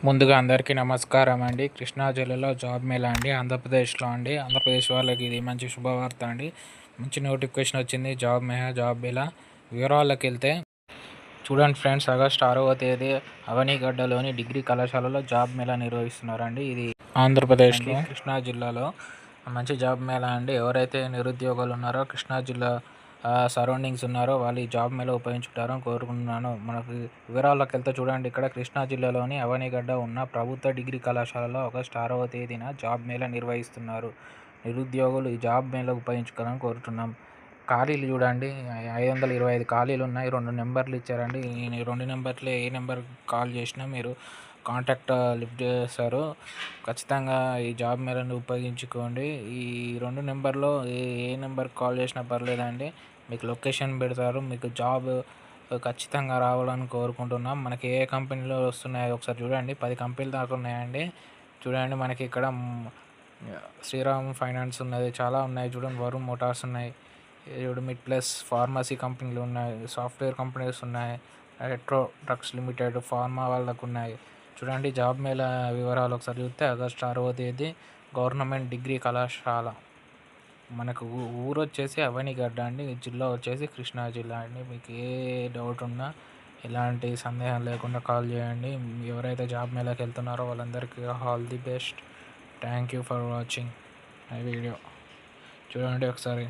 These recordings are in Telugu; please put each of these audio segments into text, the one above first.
ముందుగా అందరికీ నమస్కారం అండి. కృష్ణా జిల్లాలో జాబ్ మేళా అండి, ఆంధ్రప్రదేశ్లో అండి. ఆంధ్రప్రదేశ్ వాళ్ళకి ఇది మంచి శుభవార్త అండి. మంచి నోటిఫికేషన్ వచ్చింది జాబ్ మేళా వివరాల్లోకి వెళ్తే చూడండి ఫ్రెండ్స్, ఆగస్టు 6వ తేదీ అవనిగడ్డలోని డిగ్రీ కళాశాలలో జాబ్ మేళా నిర్వహిస్తున్నారండి. ఇది ఆంధ్రప్రదేశ్లో కృష్ణా జిల్లాలో మంచి జాబ్ మేళా అండి. ఎవరైతే నిరుద్యోగులు ఉన్నారో కృష్ణా జిల్లా సరౌండింగ్స్ ఉన్నారో వాళ్ళు ఈ జాబ్ మేళా ఉపయోగించుకుంటారని కోరుకుంటున్నాను. మనకు వివరాల్లోకి వెళ్తే చూడండి, ఇక్కడ కృష్ణా జిల్లాలోని అవనిగడ్డ ఉన్న ప్రభుత్వ డిగ్రీ కళాశాలలో ఆగస్టు 6వ తేదీన జాబ్ మేళా నిర్వహిస్తున్నారు. నిరుద్యోగులు ఈ జాబ్ మేళా ఉపయోగించుకోవాలని కోరుతున్నాం. ఖాళీలు చూడండి, 525 ఖాళీలు ఉన్నాయి. 2 నెంబర్లు ఇచ్చారండి. ఈ 2 నెంబర్లే ఏ నెంబర్ కాల్ చేసినా మీరు కాంటాక్ట్ లిఫ్ట్ చేస్తారు. ఖచ్చితంగా ఈ జాబ్ మేళాను ఉపయోగించుకోండి. ఈ 2 నెంబర్లో ఏ నెంబర్కి కాల్ చేసినా పర్లేదండి. మీకు లొకేషన్ పెడతారు. మీకు జాబ్ ఖచ్చితంగా రావాలని కోరుకుంటున్నాం. మనకి ఏ కంపెనీలో వస్తున్నాయో ఒకసారి చూడండి. 10 కంపెనీలు దాకా ఉన్నాయండి. చూడండి, మనకి ఇక్కడ శ్రీరామ్ ఫైనాన్స్ ఉన్నది, చాలా ఉన్నాయి చూడండి. వరుణ్ మోటార్స్ ఉన్నాయి, మిడ్ ప్లస్ ఫార్మసీ కంపెనీలు ఉన్నాయి, సాఫ్ట్వేర్ కంపెనీస్ ఉన్నాయి, ఎలక్ట్రో డ్రగ్స్ లిమిటెడ్, ఫార్మా వాళ్ళకు ఉన్నాయి. చూడండి, జాబ్ మేళా వివరాలు ఒకసారి చూస్తే ఆగస్టు 6వ తేదీ గవర్నమెంట్ డిగ్రీ కళాశాల. మనకు ఊరు వచ్చేసి అవనిగడ్డ అండి, జిల్లా వచ్చేసి కృష్ణా జిల్లా అండి. మీకు ఏ డౌట్ ఉన్నా ఎలాంటి సందేహం లేకుండా కాల్ చేయండి. ఎవరైతే జాబ్ మేళాకి వెళ్తున్నారో వాళ్ళందరికీ all the best. Thank you for watching my video. చూడండి, ఒకసారి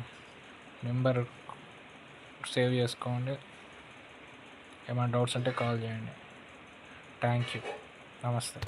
నెంబర్ సేవ్ చేసుకోండి. ఏమైనా డౌట్స్ ఉంటే కాల్ చేయండి. Thank you. నమస్తే.